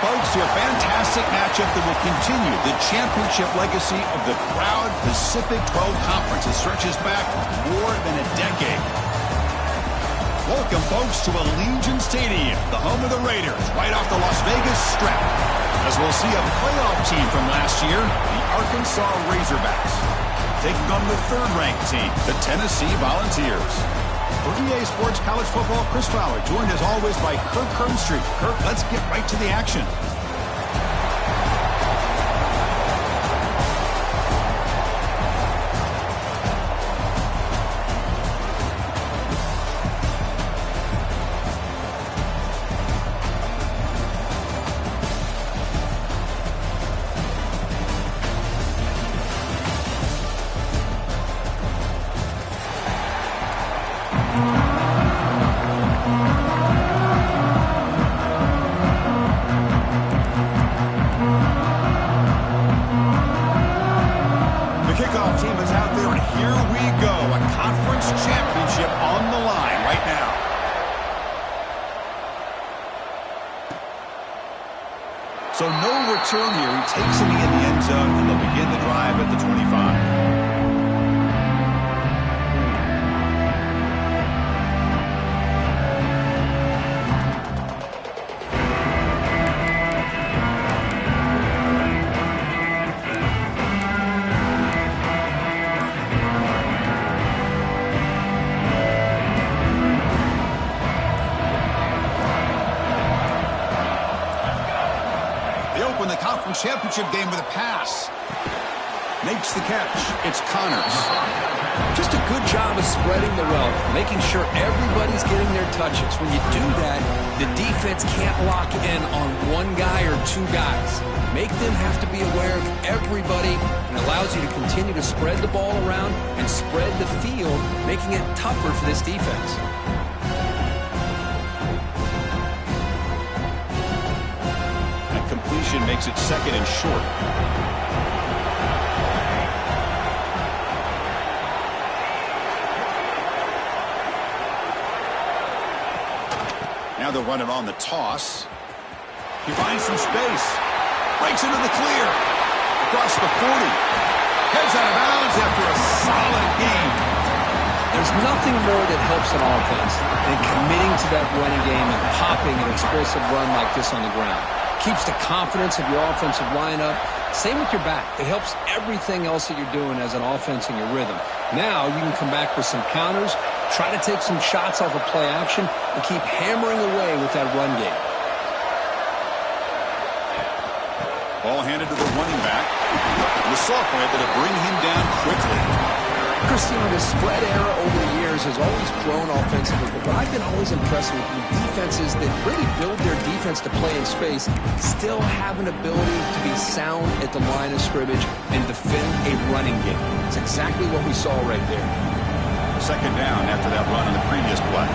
folks, to a fantastic matchup that will continue the championship legacy of the proud Pacific 12 Conference. It stretches back more than a decade. Welcome, folks, to Allegiant Stadium, the home of the Raiders, right off the Las Vegas Strip, as we'll see a playoff team from last year, the Arkansas Razorbacks, taking on the third-ranked team, the Tennessee Volunteers. For EA Sports College Football, Chris Fowler, joined as always by Kirk Herbstreit. Kirk, let's get right to the action. So no return here. He takes it in the end zone, and they'll begin the drive at the 25. Championship game with a pass. Makes the catch. It's Connors. Just a good job of spreading the wealth, making sure everybody's getting their touches. When you do that, the defense can't lock in on one guy or two guys. Make them have to be aware of everybody, and allows you to continue to spread the ball around and spread the field, making it tougher for this defense. Completion makes it second and short. Now they'll run it on the toss. He finds some space. Breaks into the clear. Across the 40. Heads out of bounds after a solid game. There's nothing more that helps an offense than committing to that running game and popping an explosive run like this on the ground. Keeps the confidence of your offensive lineup. Same with your back. It helps everything else that you're doing as an offense in your rhythm. Now you can come back with some counters, try to take some shots off of play action, and keep hammering away with that run game. Ball handed to the running back. The sophomore able to bring him down quickly. Christian, the spread era over the years has always grown offensively, but what I've been always impressed with defenses that really build their defense to play in space still have an ability to be sound at the line of scrimmage and defend a running game. It's exactly what we saw right there. Second down after that run on the previous play.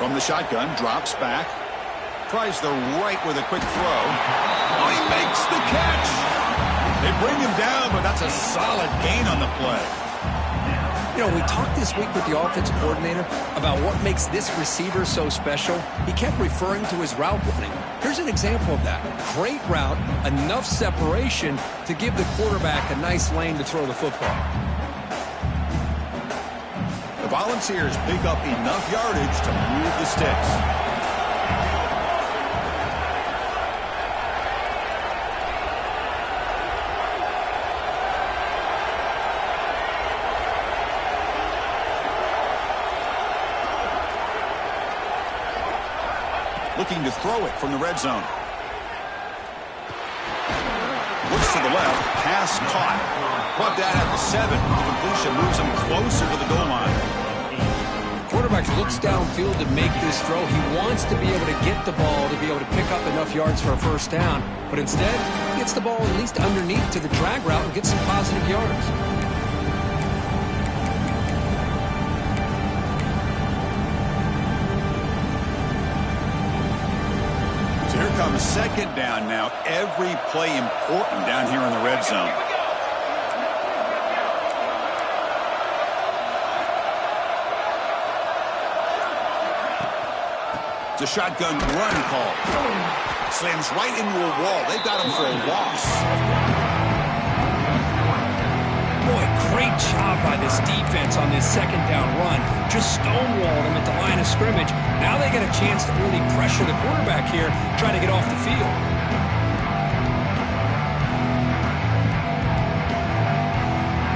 From the shotgun, drops back. Tries the right with a quick throw. Oh, he makes the catch. They bring him down, but that's a solid gain on the play. You know, we talked this week with the offensive coordinator about what makes this receiver so special. He kept referring to his route running. Here's an example of that. Great route, enough separation to give the quarterback a nice lane to throw the football. The Volunteers pick up enough yardage to move the sticks. Looking to throw it from the red zone. Looks to the left. Pass caught. Brought that at the 7. The completion moves him closer to the goal line. Quarterback looks downfield to make this throw. He wants to be able to get the ball to be able to pick up enough yards for a first down. But instead, he gets the ball at least underneath to the drag route and gets some positive yards. second down now. Every play important down here in the red zone. It's a shotgun run call. Slams right into a wall. They've got him for a loss. Boy, great job by this defense on this second down run. Just stonewalled him at the line of scrimmage. Now they get a chance to really pressure the quarterback here, try to get off the field.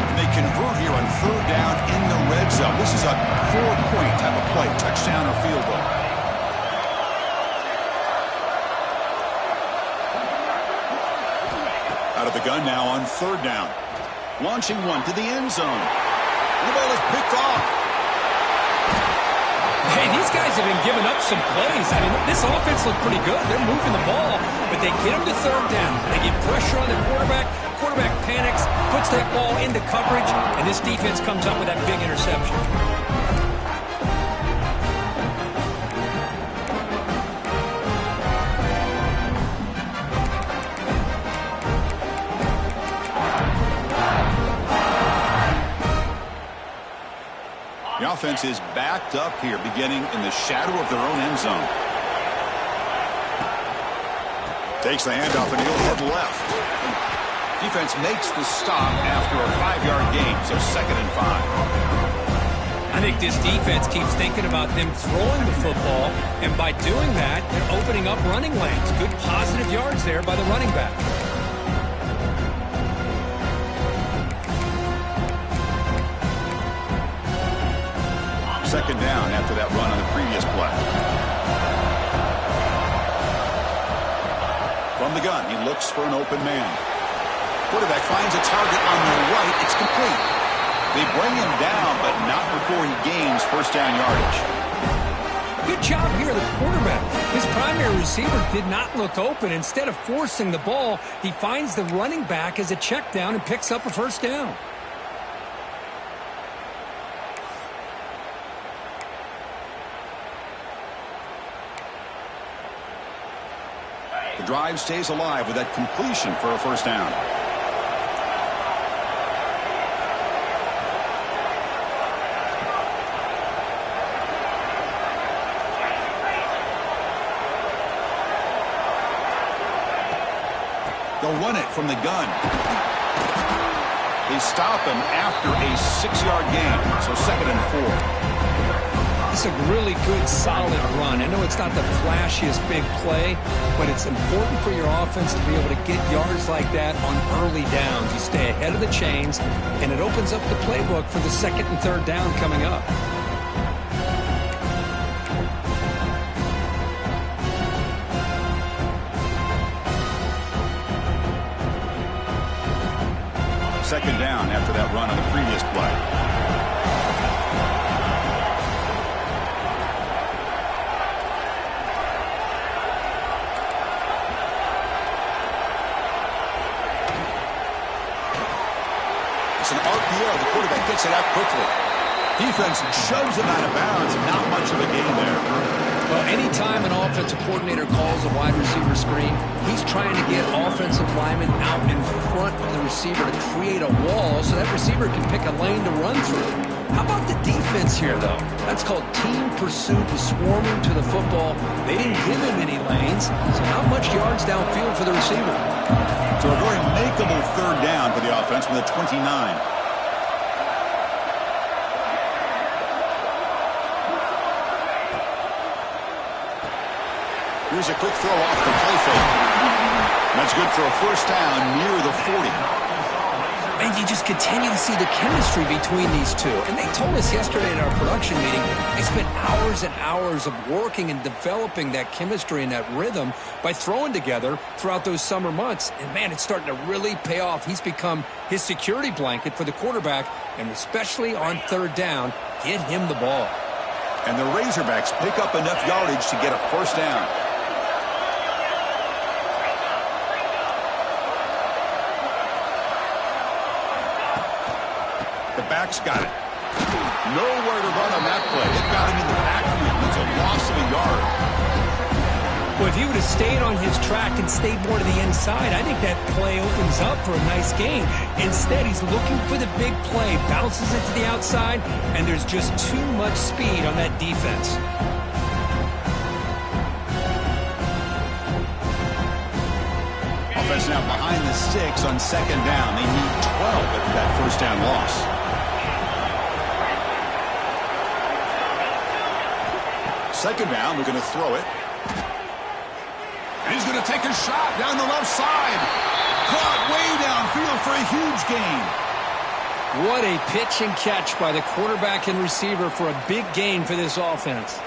And they convert here on third down in the red zone. This is a 4-point type of play, touchdown or field goal. Out of the gun now on third down. Launching one to the end zone. The ball is picked off. Hey, these guys have been giving up some plays. I mean, this offense looked pretty good. They're moving the ball, but they get him to third down. They get pressure on the quarterback. Quarterback panics, puts that ball into coverage, and this defense comes up with that big interception. The offense is backed up here, beginning in the shadow of their own end zone. Takes the handoff and he'll head left. Defense makes the stop after a 5-yard gain, so 2nd and 5. I think this defense keeps thinking about them throwing the football, and by doing that, they're opening up running lanes. Good positive yards there by the running back. Second down after that run on the previous play. From the gun, he looks for an open man. Quarterback finds a target on the right. It's complete. They bring him down, but not before he gains first down yardage. Good job here, the quarterback. His primary receiver did not look open. Instead of forcing the ball, he finds the running back as a check down and picks up a first down. The drive stays alive with that completion for a first down. They'll run it from the gun. They stop him after a 6-yard gain, so 2nd and 4. It's a really good, solid run. I know it's not the flashiest big play, but it's important for your offense to be able to get yards like that on early downs. You stay ahead of the chains, and it opens up the playbook for the 2nd and 3rd down coming up. Second down after that run on the previous play. It's an RPO. The quarterback gets it out quickly. Defense shoves him out of bounds. Not much of a gain there. Well, anytime an offensive coordinator calls a wide receiver screen, he's trying to get offensive linemen out in front of the receiver to create a wall so that receiver can pick a lane to run through. How about the defense here, though? That's called team pursuit and swarming to the football. They didn't give him any lanes, so not much yards downfield for the receiver. So a very makeable third down for the offense with a 29. Here's a quick throw off the play fake. That's good for a first down near the 40. And you just continue to see the chemistry between these two. And they told us yesterday in our production meeting, they spent hours and hours of working and developing that chemistry and that rhythm by throwing together throughout those summer months. And, man, it's starting to really pay off. He's become his security blanket for the quarterback, and especially on third down, get him the ball. And the Razorbacks pick up enough yardage to get a first down. The back's got it. Nowhere to run on that play. It got him in the backfield. It's a loss of a yard. Well, if he would have stayed on his track and stayed more to the inside, I think that play opens up for a nice gain. Instead, he's looking for the big play, bounces it to the outside, and there's just too much speed on that defense. Offense now behind the 6 on second down. They need 12 after that first down loss. Second down, they're going to throw it. And he's going to take a shot down the left side. Caught way downfield for a huge gain. What a pitch and catch by the quarterback and receiver for a big gain for this offense.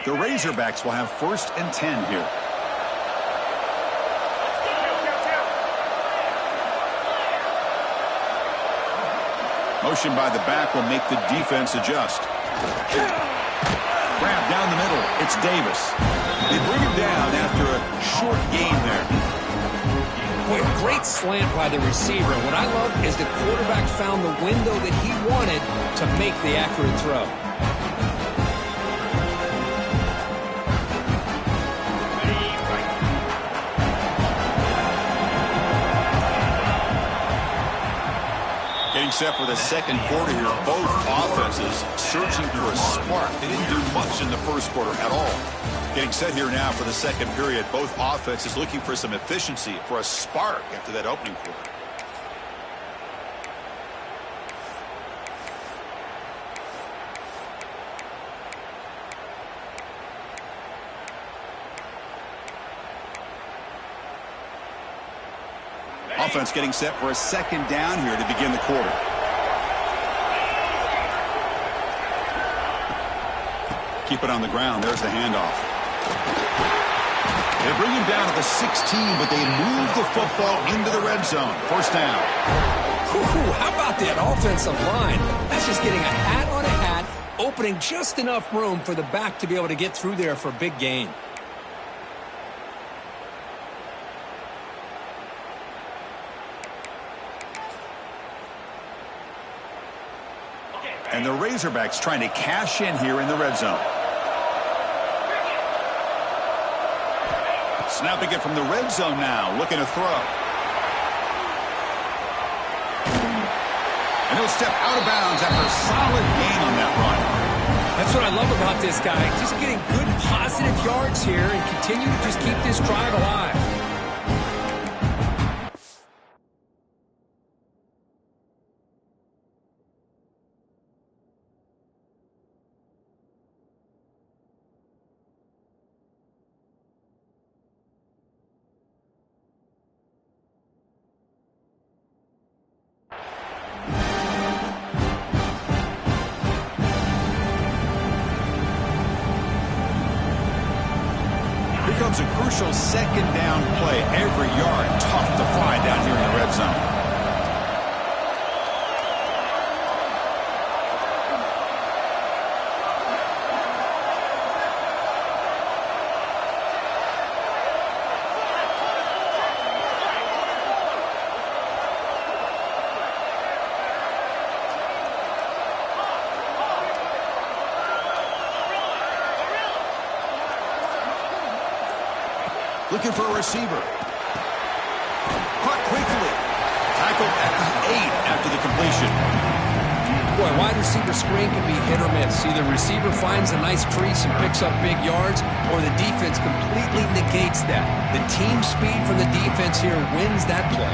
The Razorbacks will have 1st and 10 here. Motion by the back will make the defense adjust. Grab down the middle. It's Davis. They bring him down after a short gain there. Boy, great slant by the receiver. What I love is the quarterback found the window that he wanted to make the accurate throw. Getting set for the second quarter here. Both offenses searching for a spark. They didn't do much in the first quarter at all. Getting set here now for the second period. Both offenses looking for some efficiency, for a spark after that opening quarter. Offense getting set for a second down here to begin the quarter. Keep it on the ground. There's the handoff. They bring him down to the 16, but they move the football into the red zone. First down. Ooh, how about that offensive line? That's just getting a hat on a hat, opening just enough room for the back to be able to get through there for a big gain. And the Razorbacks trying to cash in here in the red zone. Snapping it from the red zone now, looking to throw. And he'll step out of bounds after a solid gain on that run. That's what I love about this guy. Just getting good positive yards here and continue to just keep this drive alive. Comes a crucial second down play. Every yard tough to find down here in the red zone. Looking for a receiver. Caught quickly. Tackled at the 8 after the completion. Boy, wide receiver screen can be hit or miss. Either receiver finds a nice crease and picks up big yards, or the defense completely negates that. The team speed from the defense here wins that play.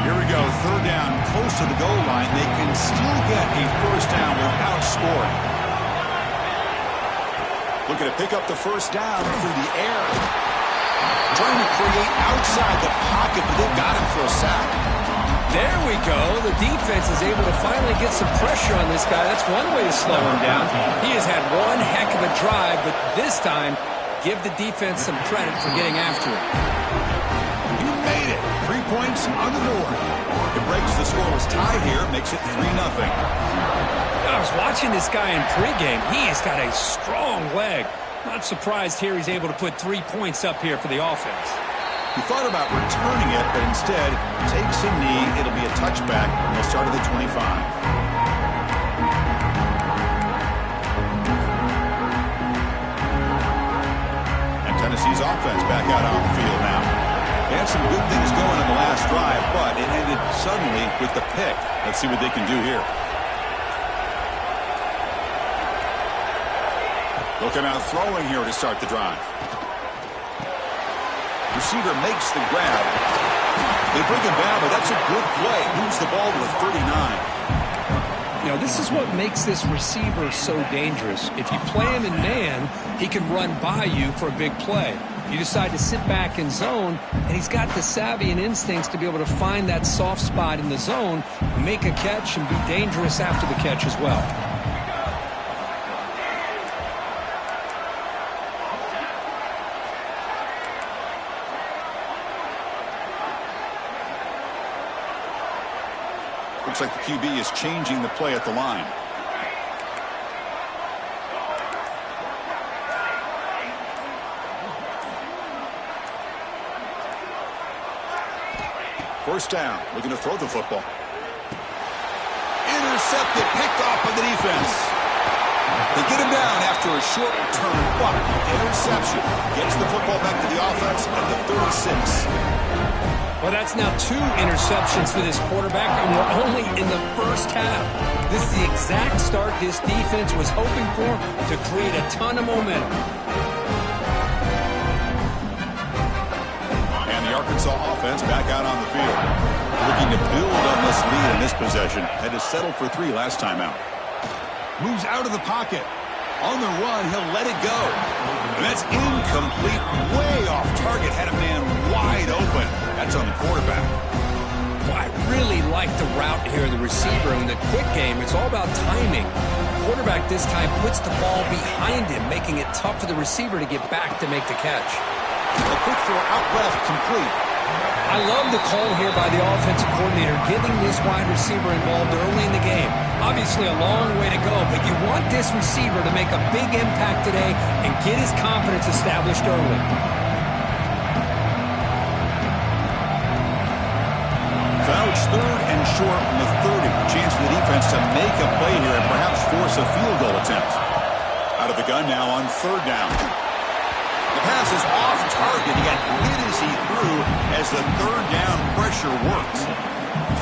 Here we go, third down, close to the goal line. They can still get a first down without scoring. Looking to pick up the first down through the air. Trying to create outside the pocket, but they've got him for a sack. There we go. The defense is able to finally get some pressure on this guy. That's one way to slow him down. He has had one heck of a drive, but this time, give the defense some credit for getting after him. He made it. 3 points on the board. It breaks the scoreless tie here, makes it 3-0. I was watching this guy in pregame. He has got a strong leg. Not surprised here he's able to put 3 points up here for the offense. He thought about returning it, but instead takes a knee. It'll be a touchback, and they'll start at the 25. Tennessee's offense back out on the field now. They had some good things going in the last drive, but it ended suddenly with the pick. Let's see what they can do here. They'll come out throwing here to start the drive. Receiver makes the grab. They bring him down, but that's a good play. Moves the ball to the 39. You know, this is what makes this receiver so dangerous. If you play him in man, he can run by you for a big play. You decide to sit back in zone, and he's got the savvy and instincts to be able to find that soft spot in the zone, make a catch, and be dangerous after the catch as well. Looks like the QB is changing the play at the line. First down, looking to throw the football. Intercepted, picked off by the defense. They get him down after a short return, but interception gets the football back to the offense at the 36. Well, that's now 2 interceptions for this quarterback, and we're only in the first half. This is the exact start this defense was hoping for to create a ton of momentum. And the Arkansas offense back out on the field. Looking to build on this lead in this possession. Had to settle for 3 last time out. Moves out of the pocket. On the run, he'll let it go. And that's incomplete, way off target. Had a man wide open. That's on the quarterback. Well, I really like the route here, the receiver. In the quick game, it's all about timing. The quarterback this time puts the ball behind him, making it tough for the receiver to get back to make the catch. A quick throw out left, complete. I love the call here by the offensive coordinator, getting this wide receiver involved early in the game. Obviously a long way to go, but you want this receiver to make a big impact today and get his confidence established early. Fouch, third and short from the 30. Chance for the defense to make a play here and perhaps force a field goal attempt. Out of the gun now on 3rd down. The pass is off target. He got hit as he threw as the 3rd down pressure works.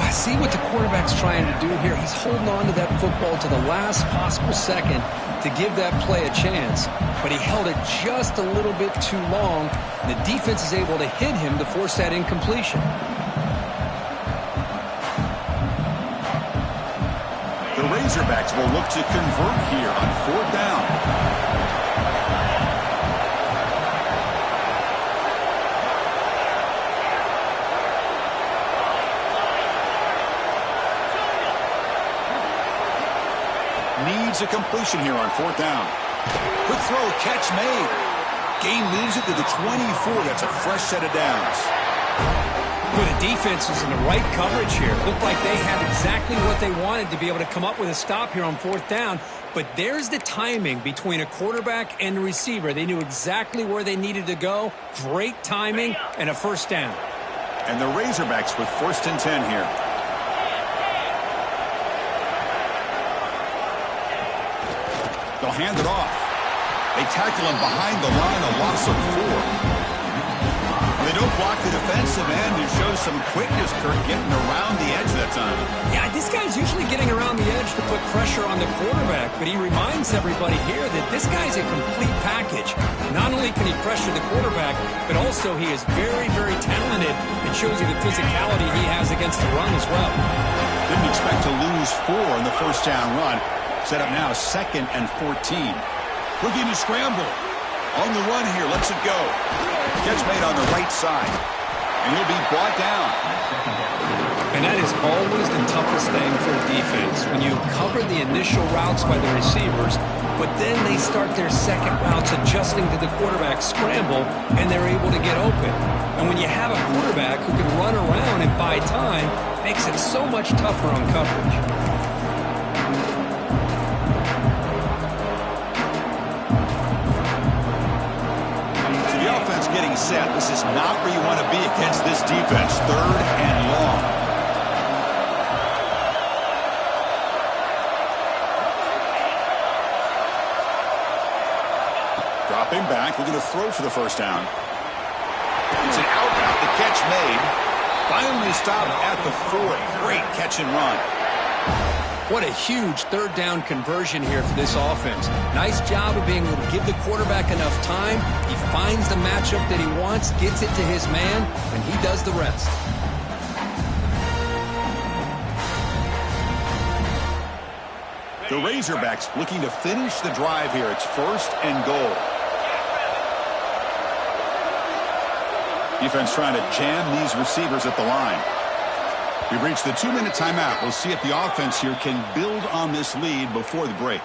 I see what the quarterback's trying to do here. He's holding on to that football to the last possible second to give that play a chance. But he held it just a little bit too long. The defense is able to hit him to force that incompletion. The Razorbacks will look to convert here on 4th down. Needs a completion here on 4th down. Quick throw, catch made. Gain moves it to the 24. That's a fresh set of downs. Well, the defense is in the right coverage here. Looked like they had exactly what they wanted to be able to come up with a stop here on 4th down. But there's the timing between a quarterback and the receiver. They knew exactly where they needed to go. Great timing and a 1st down. And the Razorbacks with 1st and 10 here. They'll hand it off. They tackle him behind the line, a loss of 4. They don't block the defensive end and show some quickness, Kirk, getting around the edge that time. Yeah, this guy's usually getting around the edge to put pressure on the quarterback, but he reminds everybody here that this guy's a complete package. Not only can he pressure the quarterback, but also he is very, very talented. It shows you the physicality he has against the run as well. Didn't expect to lose 4 in the 1st down run. Set up now 2nd and 14. Looking to scramble. On the run here, lets it go. Catch made on the right side. And he'll be brought down. And that is always the toughest thing for a defense. When you cover the initial routes by the receivers, but then they start their second routes adjusting to the quarterback's scramble, and they're able to get open. And when you have a quarterback who can run around and buy time, it makes it so much tougher on coverage. being set. This is not where you want to be against this defense. 3rd and long. Dropping back, looking to throw for the first down. It's an out route. The catch made. Finally stopped at the 4. Great catch and run. What a huge 3rd down conversion here for this offense. Nice job of being able to give the quarterback enough time. He finds the matchup that he wants, gets it to his man, and he does the rest. The Razorbacks looking to finish the drive here. It's 1st and goal. Defense trying to jam these receivers at the line. We've reached the 2-minute timeout. We'll see if the offense here can build on this lead before the break.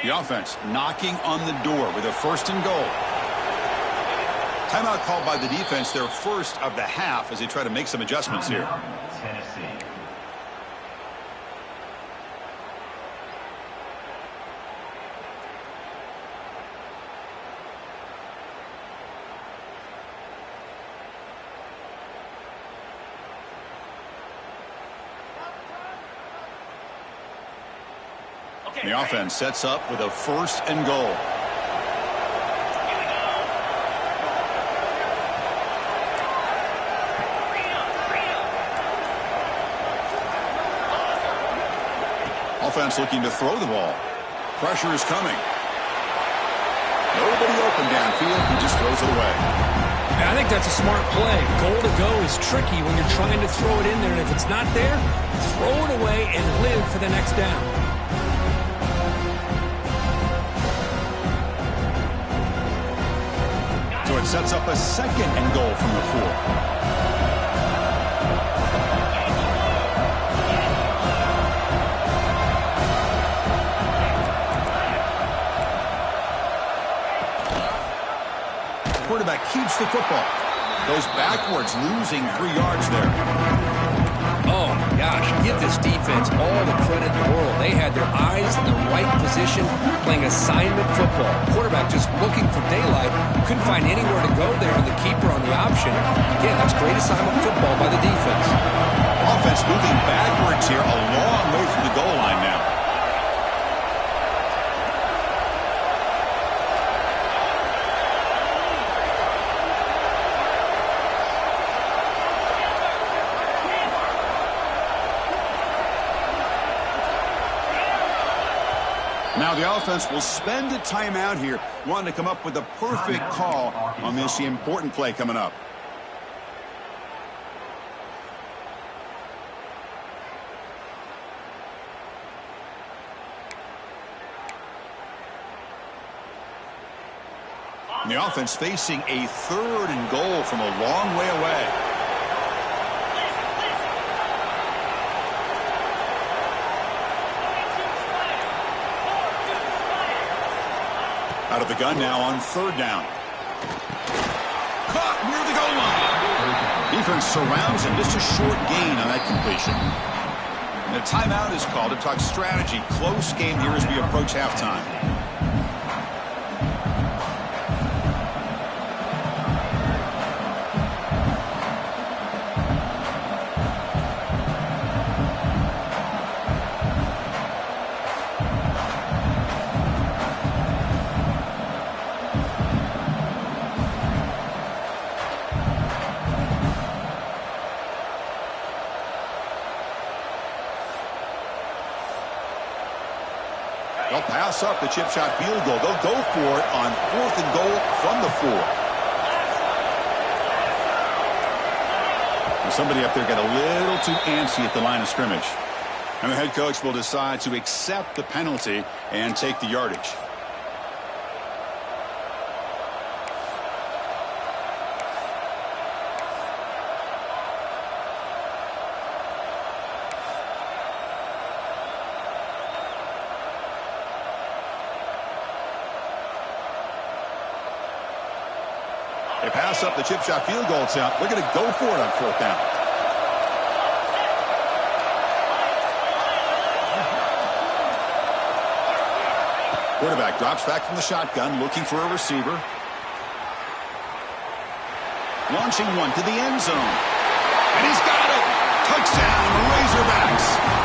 The offense knocking on the door with a 1st and goal. Timeout called by the defense, their first of the half, as they try to make some adjustments here. The offense sets up with a 1st and goal. Offense looking to throw the ball. Pressure is coming. Nobody open downfield. He just throws it away. I think that's a smart play. Goal to go is tricky when you're trying to throw it in there, and if it's not there, throw it away and live for the next down. So it sets up a 2nd and goal from the 4. Quarterback keeps the football. Goes backwards, losing 3 yards there. Oh, my gosh. Give this defense all the credit in the world. They had their eyes in the right position, playing assignment football. Quarterback just looking for daylight. Couldn't find anywhere to go there, and the keeper on the option. Again, that's great assignment football by the defense. Offense moving backwards here, a long way from the goal line now. Now the offense will spend a timeout here, wanting to come up with a perfect call on this important play coming up. And the offense facing a 3rd and goal from a long way away. Out of the gun now on 3rd down. Caught near the goal line. Defense surrounds him. Just a short gain on that completion. And a timeout is called to talk strategy. Close game here as we approach halftime. They'll pass up the chip shot field goal. They'll go for it on 4th and goal from the 4. And somebody up there got a little too antsy at the line of scrimmage. And the head coach will decide to accept the penalty and take the yardage. They pass up the chip shot field goal attempt. They're going to go for it on 4th down. Quarterback drops back from the shotgun, looking for a receiver. Launching one to the end zone. And he's got it! Touchdown, Razorbacks!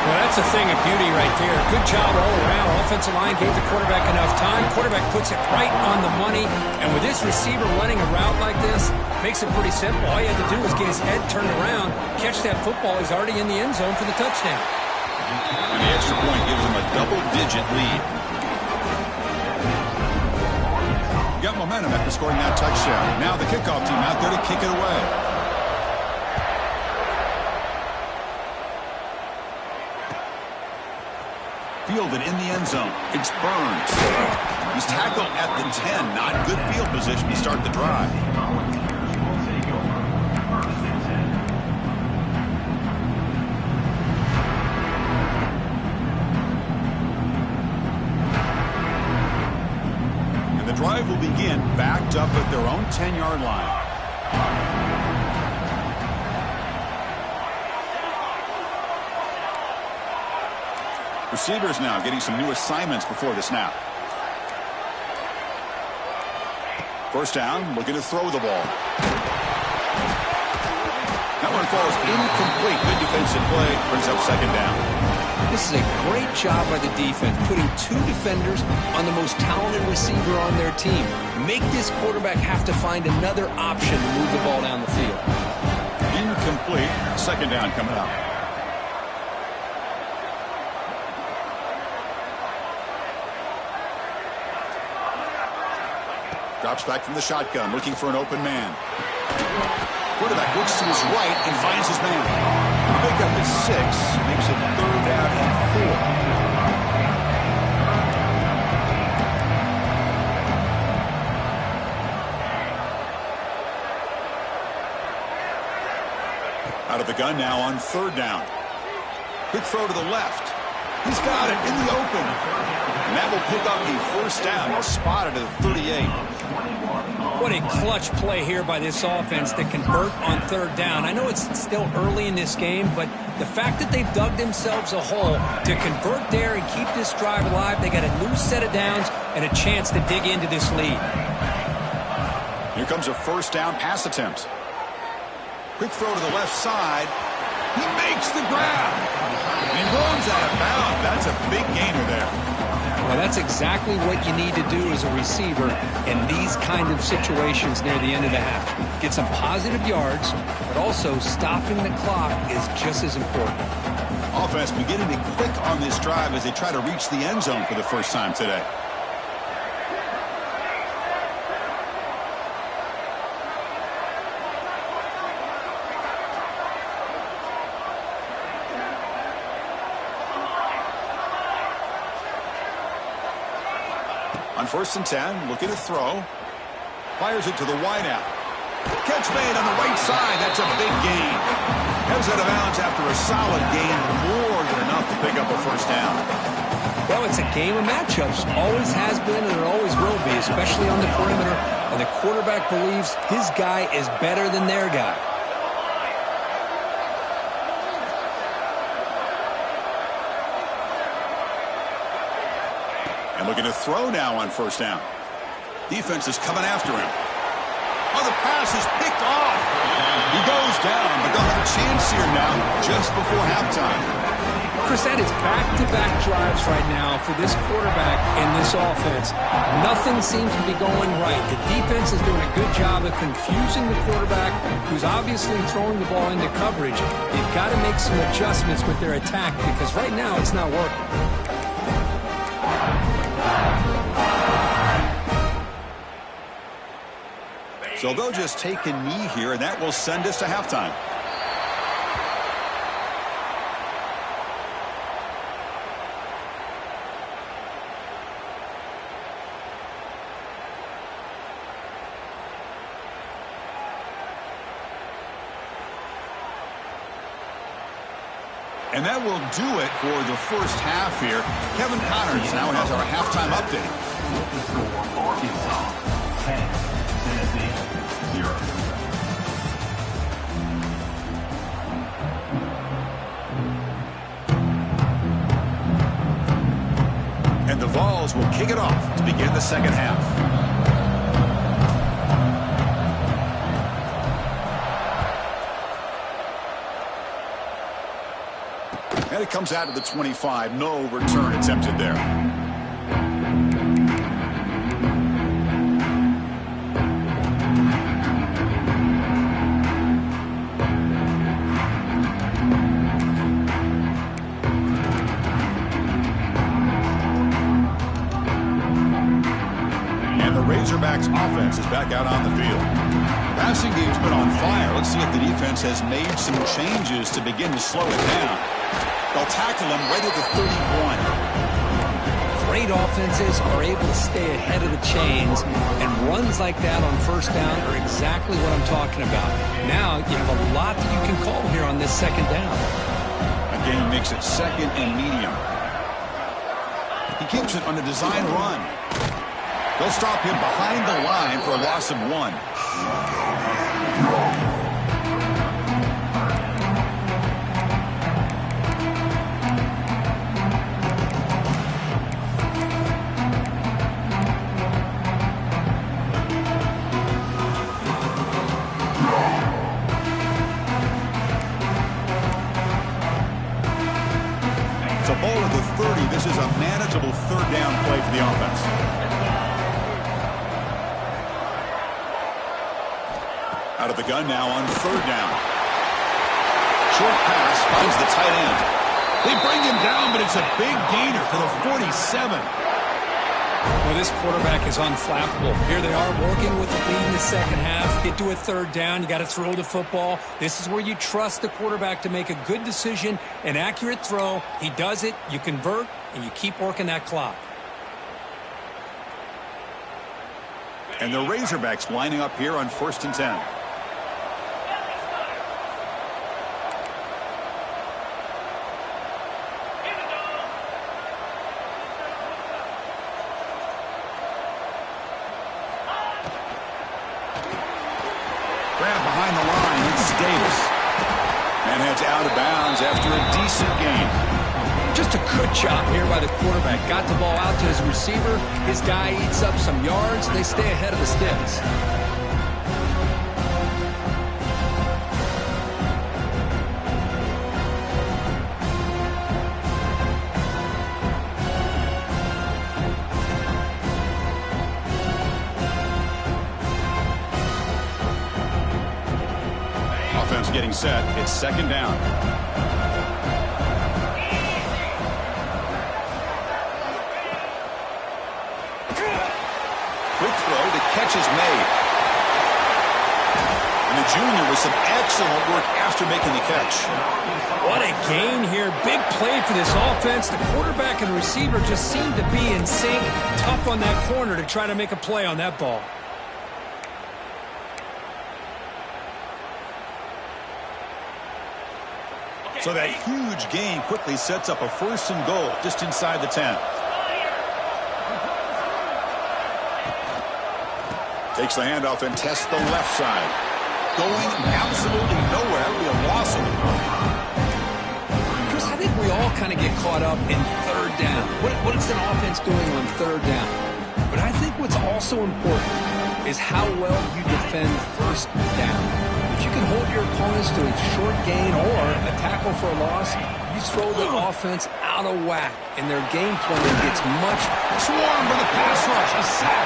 Well, that's a thing of beauty right there. Good job all around. Offensive line gave the quarterback enough time. Quarterback puts it right on the money. And with this receiver running a route like this, makes it pretty simple. All you had to do was get his head turned around, catch that football. He's already in the end zone for the touchdown. And the extra point gives him a double-digit lead. Got momentum after scoring that touchdown. Now the kickoff team out there to kick it away. Fielded in the end zone. It's Burns. He's tackled at the 10. Not good field position to start the drive. And the drive will begin backed up at their own 10-yard line. Receivers now getting some new assignments before the snap. First down, looking to throw the ball. That one falls incomplete. Good defensive play, brings up 2nd down. This is a great job by the defense, putting 2 defenders on the most talented receiver on their team. Make this quarterback have to find another option to move the ball down the field. Incomplete. 2nd down coming up. Drops back from the shotgun, looking for an open man. Quarterback looks to his right and finds his man. The pickup is 6, makes it 3rd down and 4. Out of the gun now on 3rd down. Quick throw to the left. He's got it in the open. And that will pick up the 1st down. He's spotted at 38. What a clutch play here by this offense to convert on 3rd down. I know it's still early in this game, but the fact that they've dug themselves a hole to convert there and keep this drive alive, they got a new set of downs and a chance to dig into this lead. Here comes a 1st down pass attempt. Quick throw to the left side. He makes the grab. And he runs out of bounds. That's a big gainer there. Well, that's exactly what you need to do as a receiver in these kind of situations near the end of the half. Get some positive yards, but also stopping the clock is just as important. Offense beginning to click on this drive as they try to reach the end zone for the first time today. On 1st and 10, looking to throw. Fires it to the wideout. Catch made on the right side. That's a big gain. Heads out of bounds after a solid gain. More than enough to pick up a 1st down. Well, it's a game of matchups. Always has been and it always will be, especially on the perimeter. And the quarterback believes his guy is better than their guy. And looking to throw now on 1st down. Defense is coming after him. Oh, the pass is picked off. He goes down, but they'll have a chance here now just before halftime. Chris, that is back-to-back drives right now for this quarterback and this offense. Nothing seems to be going right. The defense is doing a good job of confusing the quarterback, who's obviously throwing the ball into coverage. They've got to make some adjustments with their attack because right now it's not working. So they'll just take a knee here, and that will send us to halftime. And that will do it for the first half here. Kevin Connors now has our halftime update. Vols will kick it off to begin the second half. And it comes out to the 25. No return attempted there. Razorbacks offense is back out on the field. Passing game's been on fire. Let's see if the defense has made some changes to begin to slow it down. They'll tackle him right at the 31. Great offenses are able to stay ahead of the chains, and runs like that on first down are exactly what I'm talking about. Now you have a lot that you can call here on this second down. Again, makes it second and medium. He keeps it on a design run. They'll stop him behind the line for a loss of 1. It's a ball at the 30. This is a manageable third down play for the offense. Out of the gun now on third down. Short pass finds the tight end. They bring him down, but it's a big gainer for the 47. Well, this quarterback is unflappable. Here they are working with the lead in the second half. Get to a third down. You got to throw the football. This is where you trust the quarterback to make a good decision, an accurate throw. He does it. You convert, and you keep working that clock. And the Razorbacks lining up here on 1st and 10. Grab behind the line. It's Davis. And heads out of bounds after a decent gain. Just a good job here by the quarterback. Got the ball out to his receiver. His guy eats up some yards. They stay ahead of the sticks. Getting set. It's second down. Quick throw. The catch is made. And the junior with some excellent work after making the catch. What a gain here. Big play for this offense. The quarterback and receiver just seem to be in sync. Tough on that corner to try to make a play on that ball. So that huge gain quickly sets up a 1st and goal just inside the 10. Takes the handoff and tests the left side. Going absolutely nowhere. That'll be a loss of the ball. Chris, I think we all kind of get caught up in third down. What is an offense doing on third down? But I think what's also important is how well you defend first down. If you can hold your opponents to a short gain or a tackle for a loss, you throw the offense out of whack, and their game plan gets much swarmed by the pass rush. A sack.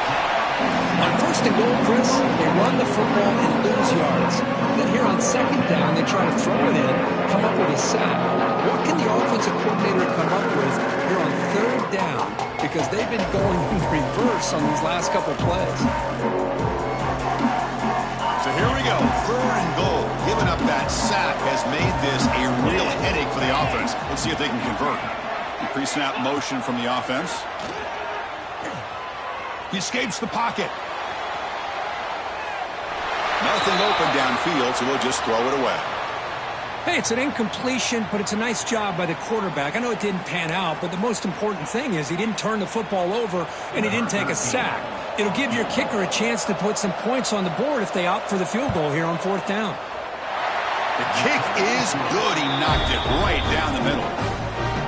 On 1st and goal, Chris, they run the football and lose yards. Then here on second down, they try to throw it in, come up with a sack. What can the offensive coordinator come up with here on third down? Because they've been going in reverse on these last couple plays. So here we go, 3rd and goal. Giving up that sack has made this a real headache for the offense. Let's see if they can convert. Pre-snap motion from the offense. He escapes the pocket. Nothing open downfield, so we'll just throw it away. Hey, it's an incompletion, but it's a nice job by the quarterback. I know it didn't pan out, but the most important thing is he didn't turn the football over and he didn't take a sack. It'll give your kicker a chance to put some points on the board if they opt for the field goal here on 4th down. The kick is good. He knocked it right down the middle.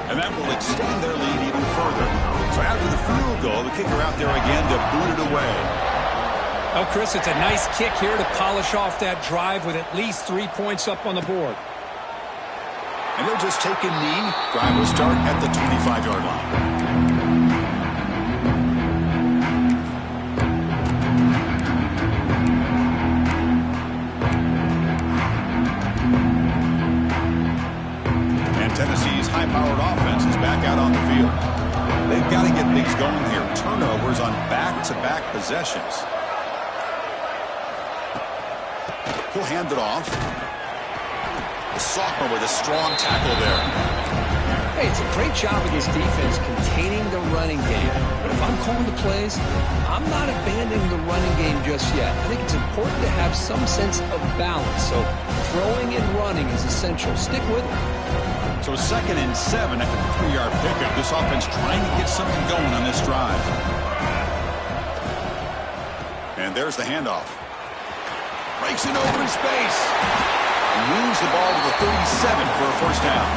And that will extend their lead even further. So after the field goal, the kicker out there again to boot it away. Oh, Chris, it's a nice kick here to polish off that drive with at least 3 points up on the board. And they'll just take a knee. Drive will start at the 25-yard line. Tennessee's high-powered offense is back out on the field. They've got to get things going here. Turnovers on back-to-back possessions. He'll hand it off. The sophomore with a strong tackle there. Hey, it's a great job of this defense containing the running game. But if I'm calling the plays, I'm not abandoning the running game just yet. I think it's important to have some sense of balance. So throwing and running is essential. Stick with it. So 2nd and 7 after the 3-yard pickup. This offense trying to get something going on this drive. And there's the handoff. Breaks it over in space. Moves the ball to the 37 for a first down.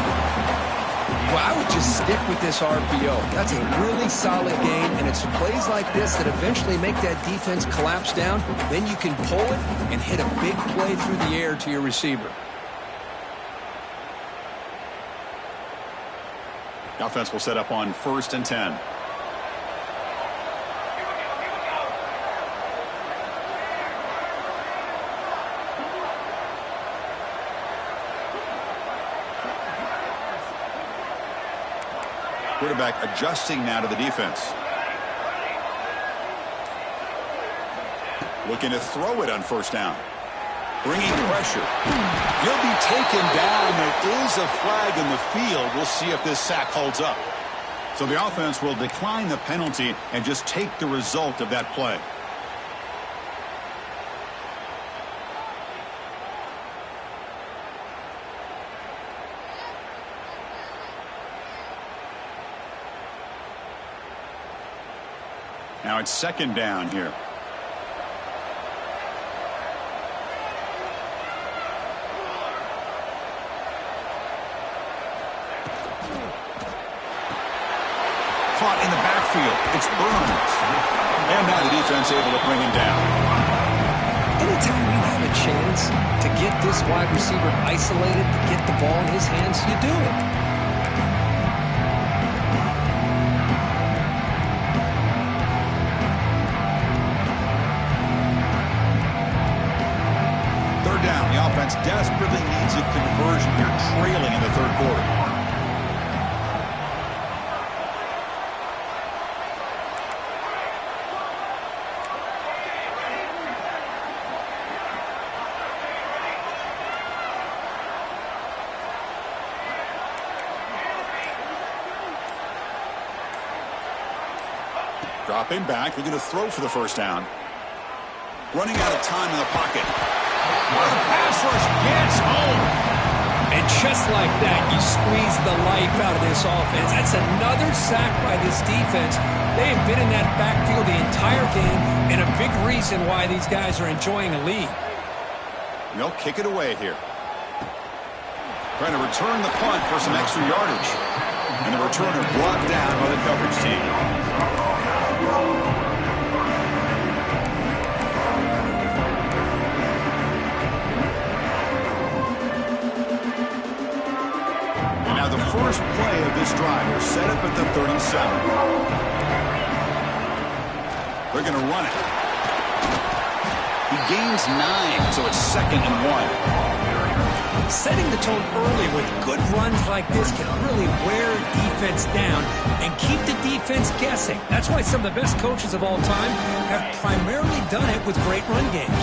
Well, I would just stick with this RPO. That's a really solid game, and it's plays like this that eventually make that defense collapse down. Then you can pull it and hit a big play through the air to your receiver. The offense will set up on 1st and 10. Quarterback adjusting now to the defense. Looking to throw it on 1st down. Bringing pressure. He'll be taken down. There is a flag in the field. We'll see if this sack holds up. So the offense will decline the penalty and just take the result of that play. Now it's 2nd down here. Caught in the backfield. It's Burns. And now the defense able to bring him down. Anytime you have a chance to get this wide receiver isolated, to get the ball in his hands, you do it. Third down. The offense desperately needs a conversion here, trailing in the 3rd quarter. Dropping back, looking to throw for the 1st down. Running out of time in the pocket. The pass rush gets home. And just like that, you squeeze the life out of this offense. That's another sack by this defense. They have been in that backfield the entire game, and a big reason why these guys are enjoying a lead. They'll kick it away here. Trying to return the punt for some extra yardage. And the returner brought down by the coverage team. First play of this drive. They're set up at the 37. They're going to run it. He gains 9, so it's 2nd and 1. Setting the tone early with good runs like this can really wear defense down and keep the defense guessing. That's why some of the best coaches of all time have primarily done it with great run games.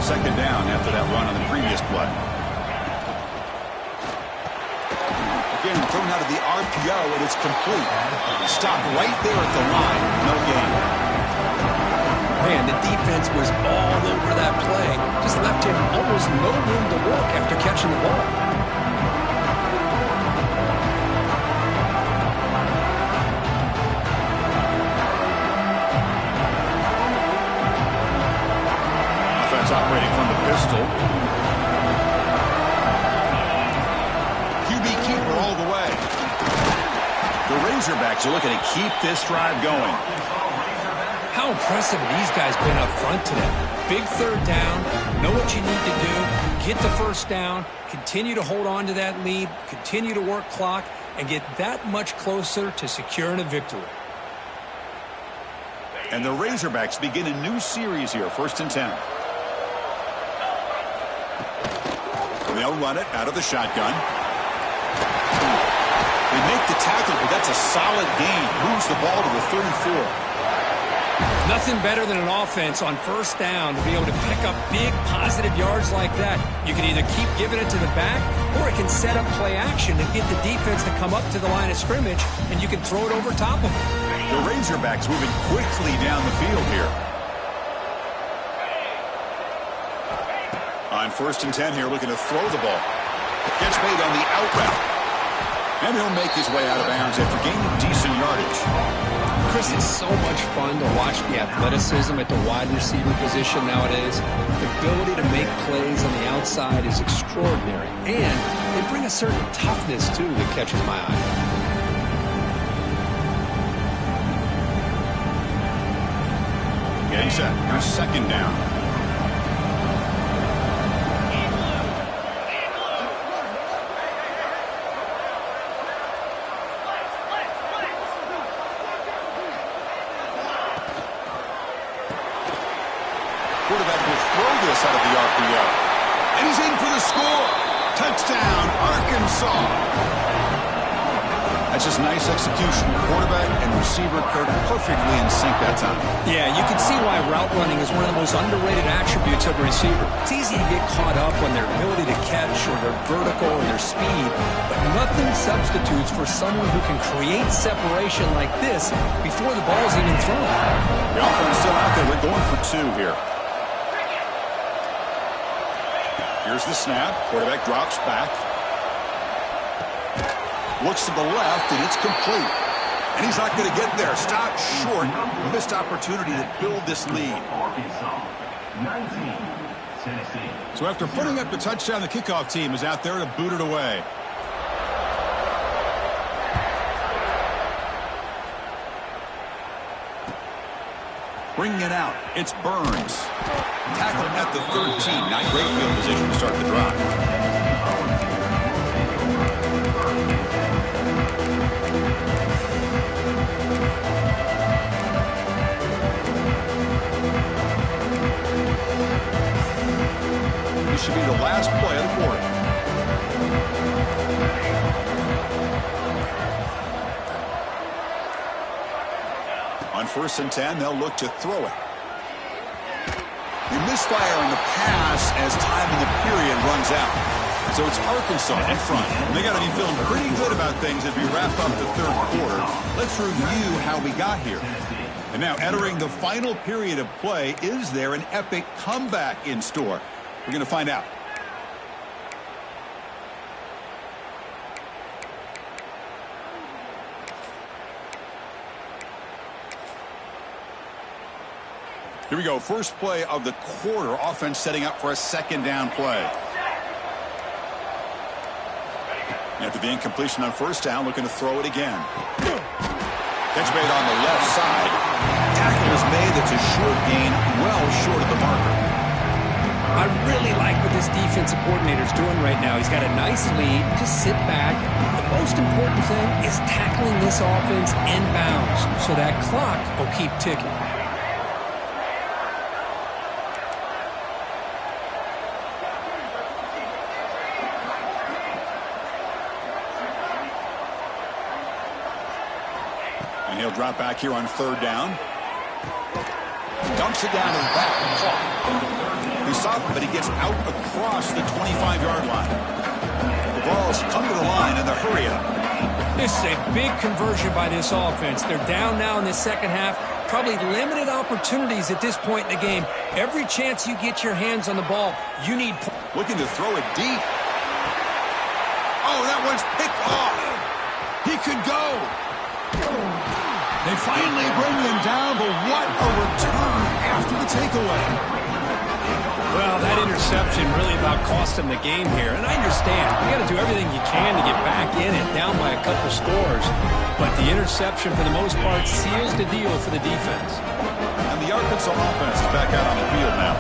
2nd down after that run on the previous play. Again, thrown out of the RPO, and it's complete. Stopped right there at the line. No gain. Man, the defense was all over that play. Just left him almost no room to walk after catching the ball. Offense operating from the pistol. QB keeper all the way. Razorbacks are looking to keep this drive going. How impressive have these guys been up front today? Big third down, know what you need to do, get the first down, continue to hold on to that lead, continue to work clock, and get that much closer to securing a victory. And the Razorbacks begin a new series here, 1st and 10. They'll run it out of the shotgun. They make the tackle, but that's a solid gain. Moves the ball to the 34. Nothing better than an offense on 1st down to be able to pick up big positive yards like that. You can either keep giving it to the back, or it can set up play action and get the defense to come up to the line of scrimmage, and you can throw it over top of them. The Razorbacks moving quickly down the field here. On 1st and 10 here, looking to throw the ball. Gets made on the out route. And he'll make his way out of bounds after gaining decent yardage. Chris, it's so much fun to watch the athleticism at the wide receiver position nowadays. The ability to make plays on the outside is extraordinary. And they bring a certain toughness, too, that catches my eye. Getting set. Here's 2nd down. Quarterback will throw this out of the RPO. And he's in for the score. Touchdown, Arkansas. That's just nice execution. Quarterback and receiver occurred perfectly in sync that time. Yeah, you can see why route running is one of the most underrated attributes of a receiver. It's easy to get caught up on their ability to catch or their vertical or their speed, but nothing substitutes for someone who can create separation like this before the ball's even thrown. The offense still out there. We're going for 2 here. Here's the snap. Quarterback drops back. Looks to the left, and it's complete. And he's not going to get there. Stop short. Missed opportunity to build this lead. So after putting up the touchdown, the kickoff team is out there to boot it away. Bringing it out, it's Burns. Tackle at the 13. Not great field position to start the drive. This should be the last play of the quarter. On 1st and 10, they'll look to throw it. They misfire on the pass as time in the period runs out. So it's Arkansas in front. And they got to be feeling pretty good about things as we wrap up the 3rd quarter. Let's review how we got here. And now entering the final period of play, is there an epic comeback in store? We're going to find out. Here we go. First play of the quarter. Offense setting up for a 2nd down play. After the incompletion on 1st down, looking to throw it again. Catch made on the left side. Tackle is made. That's a short gain, well short of the marker. I really like what this defensive coordinator is doing right now. He's got a nice lead. Just sit back. The most important thing is tackling this offense inbounds so that clock will keep ticking. And he'll drop back here on 3rd down. Dumps it down to the back. He stopped, but he gets out across the 25-yard line. The ball's come to the line in the hurry up. This is a big conversion by this offense. They're down now in the 2nd half. Probably limited opportunities at this point in the game. Every chance you get your hands on the ball, you need... Looking to throw it deep. Oh, that one's picked off. He could go. They finally bring him down, but what a return after the takeaway. Well, that interception really about cost him the game here. And I understand. You got to do everything you can to get back. back in it, down by a couple scores. But the interception, for the most part, seals the deal for the defense. And the Arkansas offense is back out on the field now.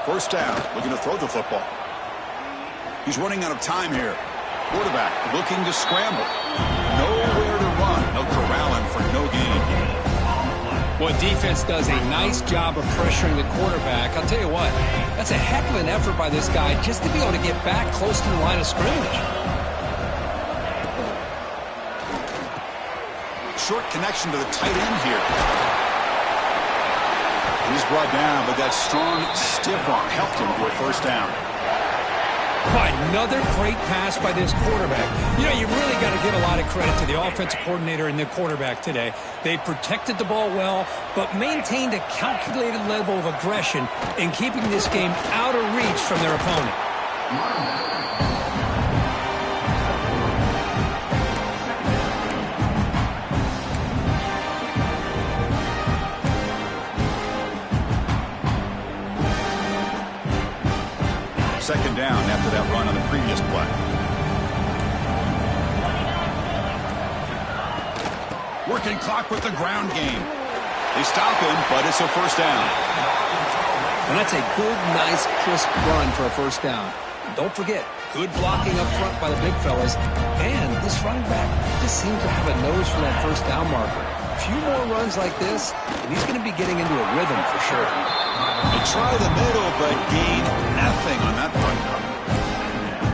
First down, looking to throw the football. He's running out of time here. Quarterback looking to scramble. Nowhere to run. No corralling for no gain. Well, defense does a nice job of pressuring the quarterback. I'll tell you what, that's a heck of an effort by this guy just to be able to get back close to the line of scrimmage. Short connection to the tight end here. He's brought down, but that strong, stiff arm helped him to a first down. Another great pass by this quarterback. You know, you really got to give a lot of credit to the offensive coordinator and the quarterback today. They protected the ball well, but maintained a calculated level of aggression in keeping this game out of reach from their opponent. Second down after that run on the previous play. Working clock with the ground game. They stop him, but it's a first down. And that's a good, nice, crisp run for a first down. Don't forget, good blocking up front by the big fellas. And this running back just seems to have a nose for that first down marker. A few more runs like this, and he's going to be getting into a rhythm for sure. They try the middle, but gain nothing on that run.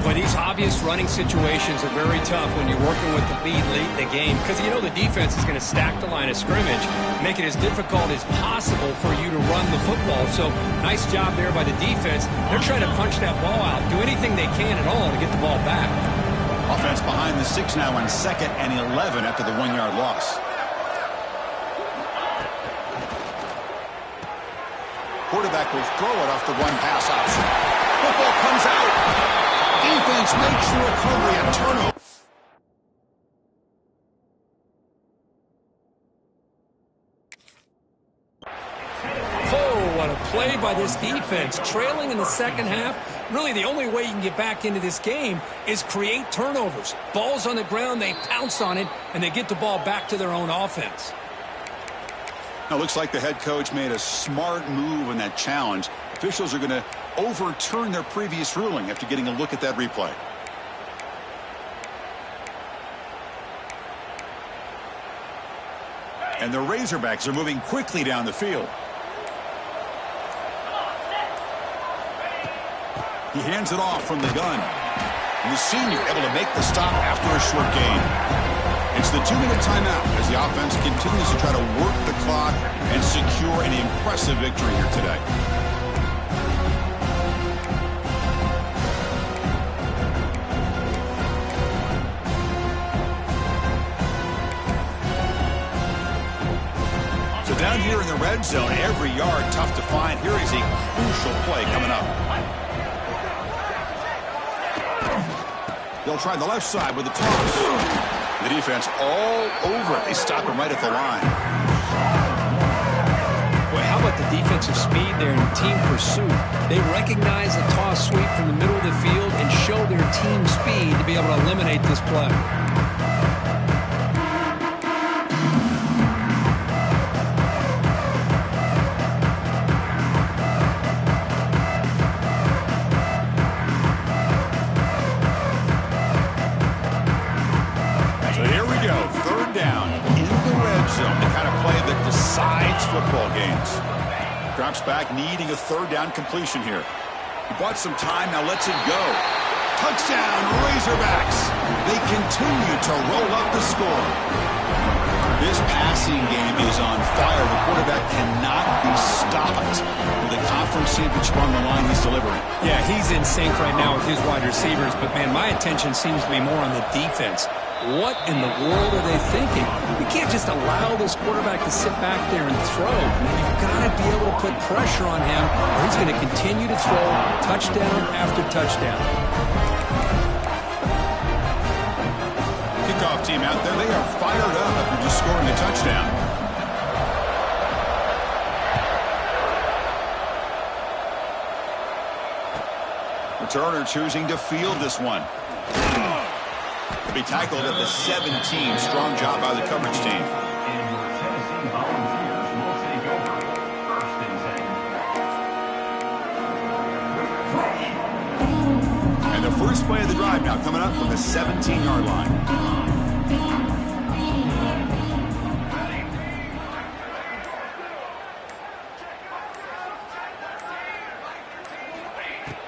But these obvious running situations are very tough when you're working with the lead late in the game, because you know the defense is going to stack the line of scrimmage, make it as difficult as possible for you to run the football. So nice job there by the defense. They're trying to punch that ball out, do anything they can at all to get the ball back. Offense behind the 6 now on 2nd and 11 after the 1-yard loss. Quarterback will throw it off the one pass option. Football comes out. Defense makes the recovery and turnover. Oh, what a play by this defense. Trailing in the second half, really the only way you can get back into this game is create turnovers. Ball's on the ground, they pounce on it, and they get the ball back to their own offense. Now, looks like the head coach made a smart move in that challenge. Officials are going to overturn their previous ruling after getting a look at that replay. And the Razorbacks are moving quickly down the field. He hands it off from the gun. And the senior able to make the stop after a short gain. It's the 2-minute timeout as the offense continues to try to work the clock and secure an impressive victory here today. So down here in the red zone, every yard tough to find. Here is a crucial play coming up. They'll try the left side with the toss. The defense all over it. They stop him right at the line. Boy, how about the defensive speed there in team pursuit? They recognize the toss sweep from the middle of the field and show their team speed to be able to eliminate this play. Football games. Drops back, needing a third down completion here. He bought some time, now lets it go. Touchdown, Razorbacks. They continue to roll up the score. This passing game is on fire. The quarterback cannot be stopped with a conference championship on the line he's delivering. Yeah, he's in sync right now with his wide receivers, but man, my attention seems to be more on the defense. What in the world are they thinking? You can't just allow this quarterback to sit back there and throw. You've got to be able to put pressure on him, or he's going to continue to throw touchdown after touchdown. Kickoff team out there, they are fired up after just scoring a returner choosing to field this one. Be tackled at the 17. Strong job by the coverage team. And the first play of the drive now coming up from the 17-yard line.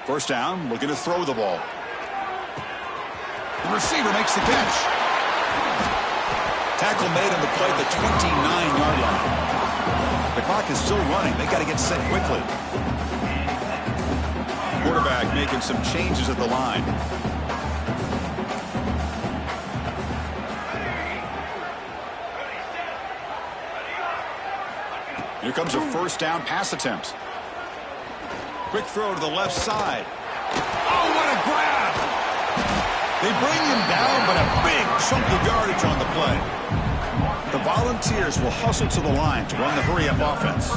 First down, looking to throw the ball. The receiver makes the catch. Tackle made on the play at the 29-yard line. The clock is still running. They got to get set quickly. Quarterback making some changes at the line. Here comes a first down pass attempt. Quick throw to the left side. Oh, what a grab! They bring him down, but a big chunk of yardage on the play. The Volunteers will hustle to the line to run the hurry-up offense.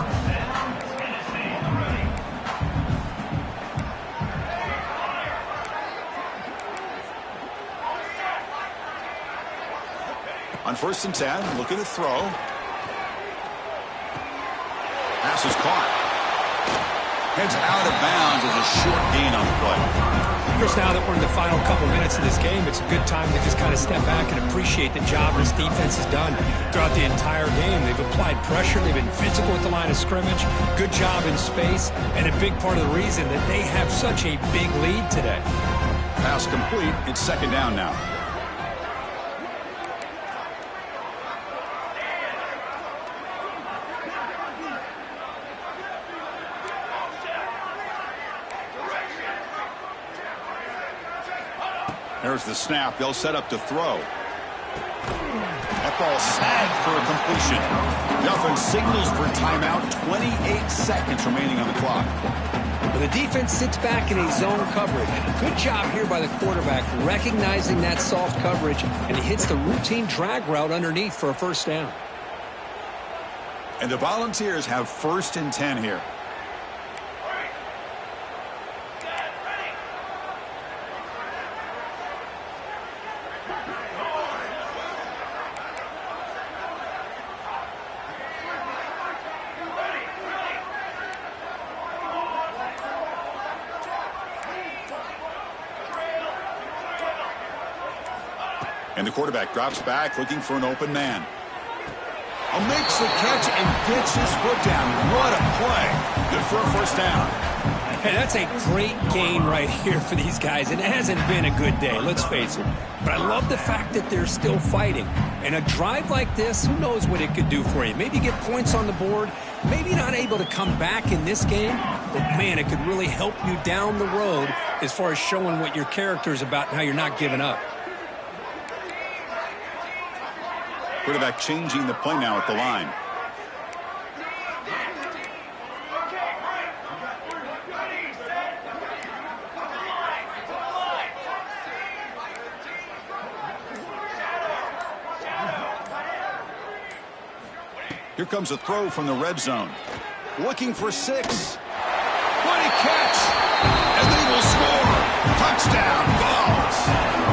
On 1st and 10, looking to throw. Pass is caught. Heads out of bounds as a short gain on the play. Chris, now that we're in the final couple minutes of this game, it's a good time to just kind of step back and appreciate the job this defense has done throughout the entire game. They've applied pressure. They've been physical at the line of scrimmage. Good job in space. And a big part of the reason that they have such a big lead today. Pass complete. It's second down now. There's the snap. They'll set up to throw. That ball snagged for a completion. The offense signals for timeout. 28 seconds remaining on the clock. Well, the defense sits back in a zone coverage. Good job here by the quarterback recognizing that soft coverage, and he hits the routine drag route underneath for a first down. And the Volunteers have 1st and 10 here. And the quarterback drops back, looking for an open man. Makes the catch and gets his foot down. What a play. Good for a first down. Hey, that's a great gain right here for these guys. It hasn't been a good day, let's face it. But I love the fact that they're still fighting. And a drive like this, who knows what it could do for you. Maybe get points on the board. Maybe not able to come back in this game. But, man, it could really help you down the road as far as showing what your character is about and how you're not giving up. Quarterback changing the play now at the line. Here comes a throw from the red zone. Looking for 6. What a catch! And they will score! Touchdown, Vols!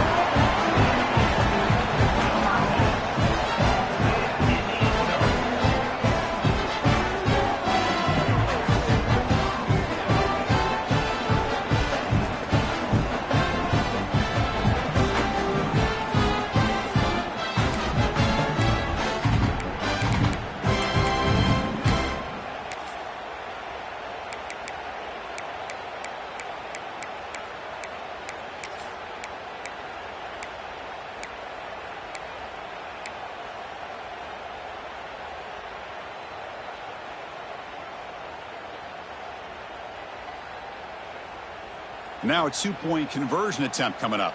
Now a 2-point conversion attempt coming up.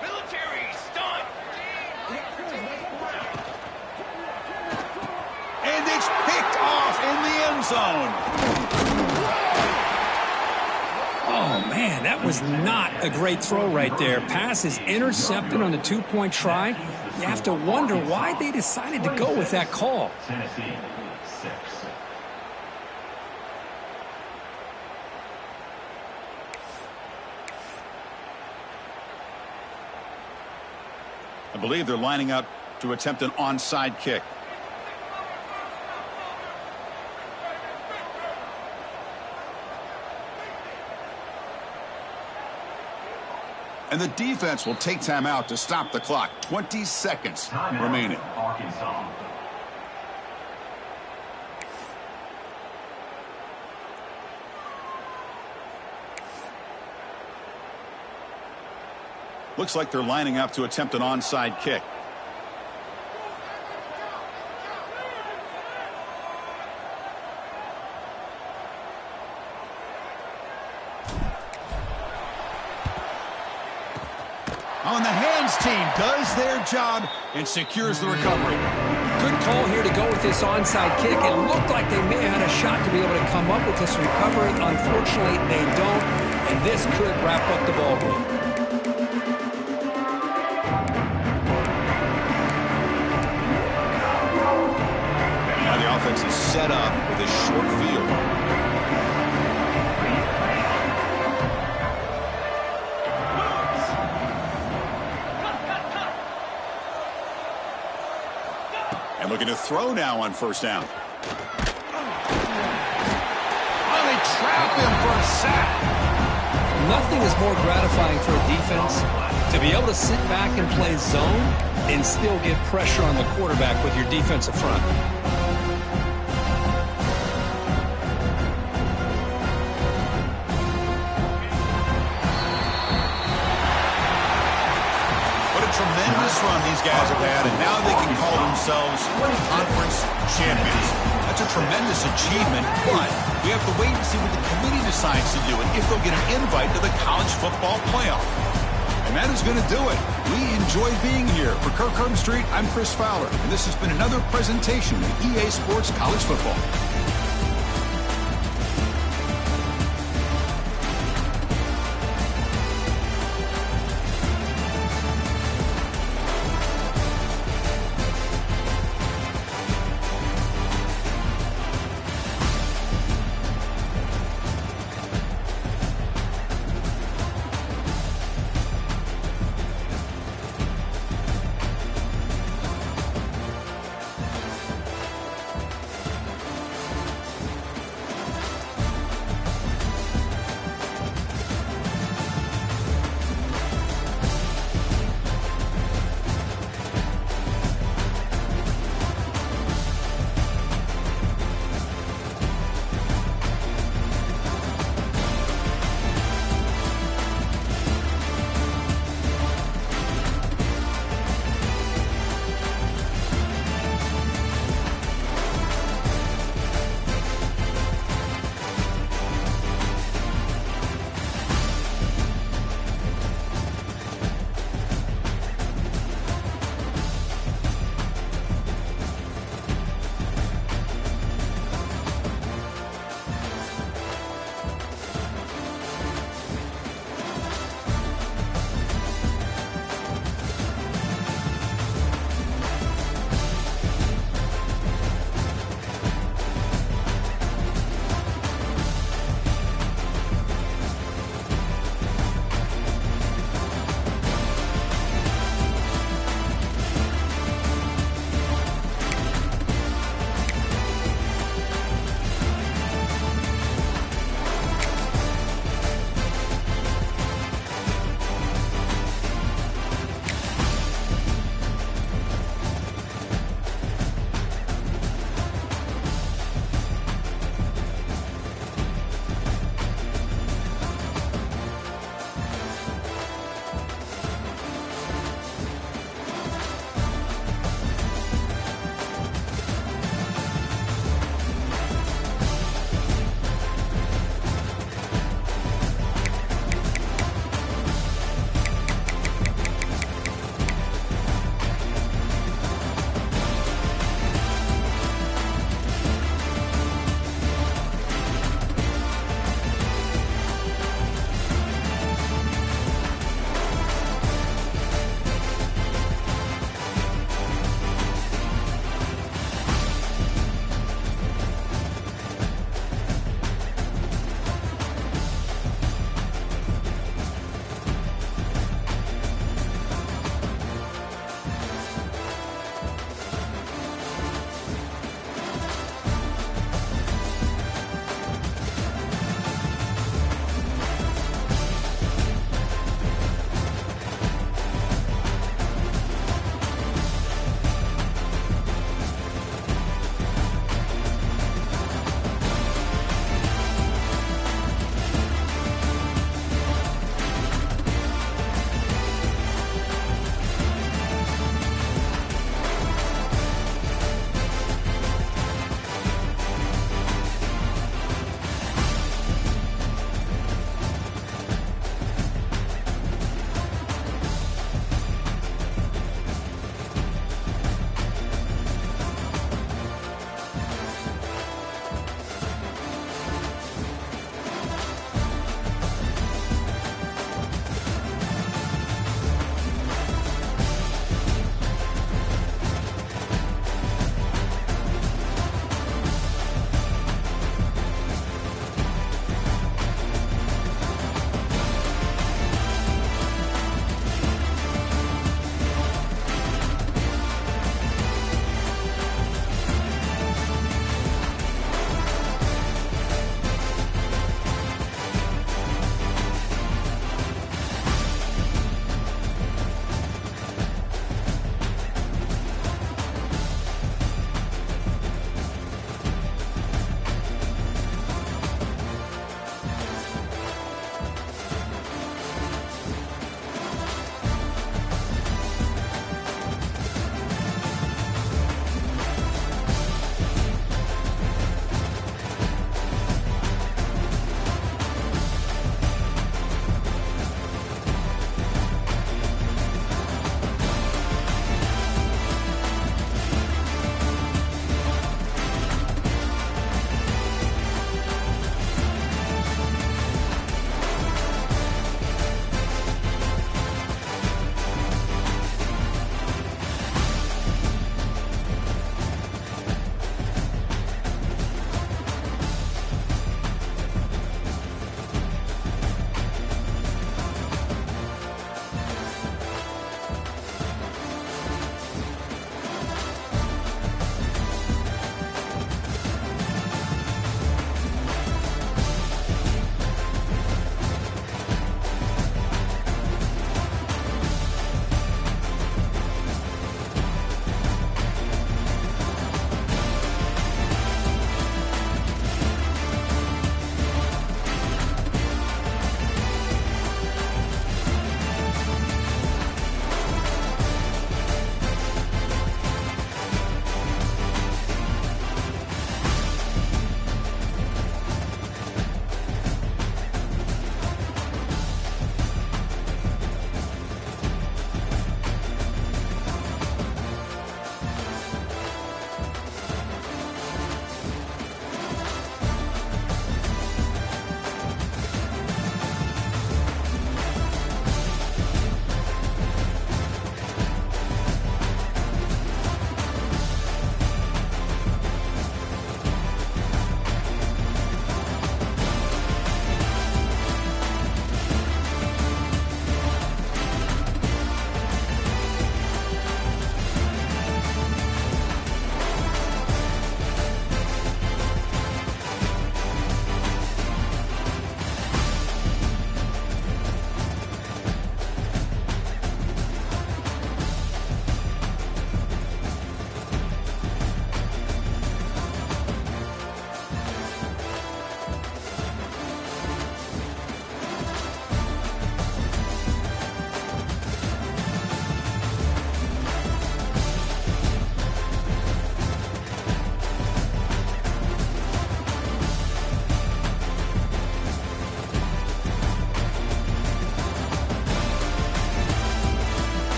Military stunt. And it's picked off in the end zone. Oh, man, that was not a great throw right there. Pass is intercepted on the 2-point try. You have to wonder why they decided to go with that call. I believe they're lining up to attempt an onside kick. And the defense will take time out to stop the clock. 20 seconds remaining. Arkansas. Looks like they're lining up to attempt an onside kick. On the hands team does their job and secures the recovery. Good call here to go with this onside kick. It looked like they may have had a shot to be able to come up with this recovery. Unfortunately, they don't, and this could wrap up the ball game. Now the offense is set up with a short field. And looking to throw now on first down. Oh, they trap him for a sack. Nothing is more gratifying for a defense to be able to sit back and play zone and still get pressure on the quarterback with your defensive front. Tremendous run these guys have had, and now they can call themselves conference champions. That's a tremendous achievement, but we have to wait and see what the committee decides to do and if they'll get an invite to the college football playoff. And that is going to do it. We enjoy being here. For Kirk Street, I'm Chris Fowler, and this has been another presentation of EA Sports College Football.